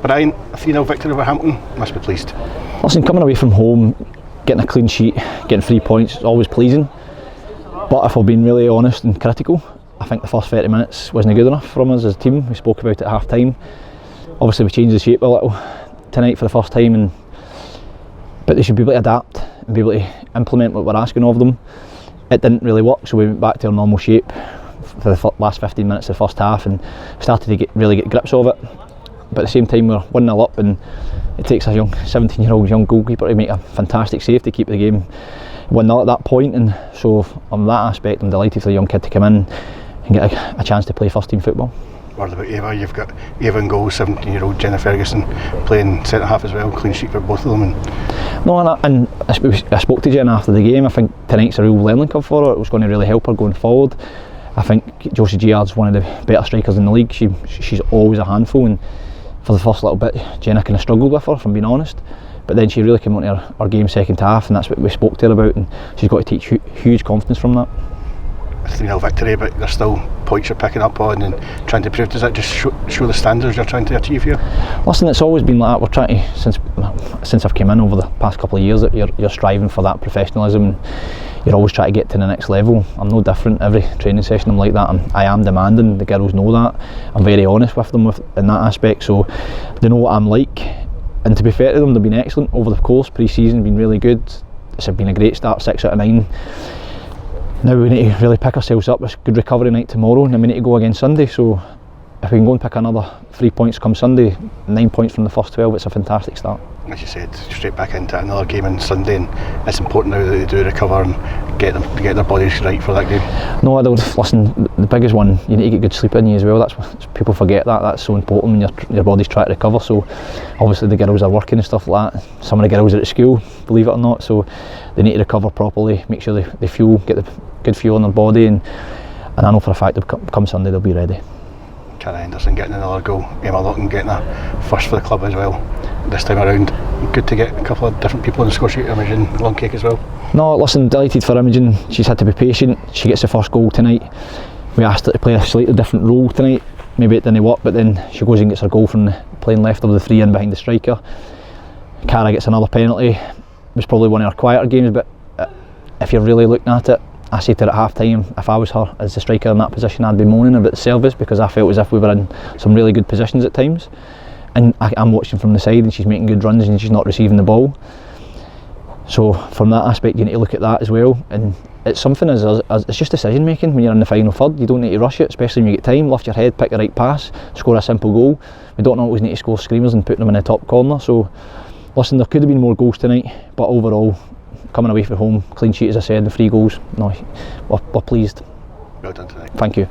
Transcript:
Brian, a 3-0 victory over Hamilton, must be pleased. Listen, coming away from home, getting a clean sheet, getting 3 points is always pleasing. But if I've been really honest and critical, I think the first 30 minutes wasn't good enough from us as a team. We spoke about it at half time. Obviously we changed the shape a little tonight for the first time, but they should be able to adapt and be able to implement what we're asking of them. It didn't really work, so we went back to our normal shape for the last 15 minutes of the first half and started to really get grips of it. But at the same time we're 1-0 up, and it takes a young 17-year-old young goalkeeper to make a fantastic save to keep the game 1-0 at that point. And so on that aspect I'm delighted for the young kid to come in and get a chance to play first team football. What about Ava? You've got Ava in goal, 17-year-old Jenna Ferguson playing centre half as well, clean sheet for both of them. And I spoke to Jenna after the game. I think tonight's a real learning curve for her. It was going to really help her going forward. I think Josie Giard's one of the better strikers in the league. She's always a handful, and for the first little bit Jenna kind of struggled with her, if I'm being honest, but then she really came onto her game second half, and that's what we spoke to her about, and she's got to take huge confidence from that. A 3-0 victory, but there's still points you're picking up on and trying to prove. Does that just show the standards you're trying to achieve here? Listen, it's always been like that. We're trying to, since I've come in over the past couple of years, that you're striving for that professionalism. You're always trying to get to the next level. I'm no different. Every training session I'm like that. I am demanding. The girls know that. I'm very honest with them in that aspect, so they know what I'm like. And to be fair to them, they've been excellent over the course. Pre-season been really good. It's been a great start, 6 out of 9. Now we need to really pick ourselves up. It's good recovery night tomorrow, and then we need to go again Sunday. So if we can go and pick another 3 points come Sunday, 9 points from the first 12, it's a fantastic start. As you said, straight back into another game on Sunday, and it's important now that they do recover and get their bodies right for that game. No, I don't. Listen, the biggest one, you need to get good sleep in you as well. That's people forget that's so important when your body's trying to recover. So obviously the girls are working and stuff like that. Some of the girls are at school, believe it or not, so they need to recover properly, make sure they fuel, get the good fuel in their body, and I know for a fact that come Sunday they'll be ready. Cara Henderson getting another goal, Emma Lawton getting a first for the club as well this time around. Good to get a couple of different people on the score sheet. Imogen Longcake as well. No, listen, delighted for Imogen. She's had to be patient. She gets the first goal tonight. We asked her to play a slightly different role tonight. Maybe it didn't work, but then she goes and gets her goal from playing left of the 3 in behind the striker. Cara gets another penalty. It was probably one of her quieter games, but if you're really looking at it, I said to her at half time, if I was her as the striker in that position, I'd be moaning about the service, because I felt as if we were in some really good positions at times, and I'm watching from the side and she's making good runs and she's not receiving the ball. So from that aspect you need to look at that as well, and it's something as it's just decision making when you're in the final third. You don't need to rush it, especially when you get time. Lift your head, pick the right pass, score a simple goal. We don't always need to score screamers and put them in the top corner. So listen, there could have been more goals tonight, but overall, coming away from home, clean sheet as I said, and 3 goals, no, we're pleased. Well done tonight. Thank you.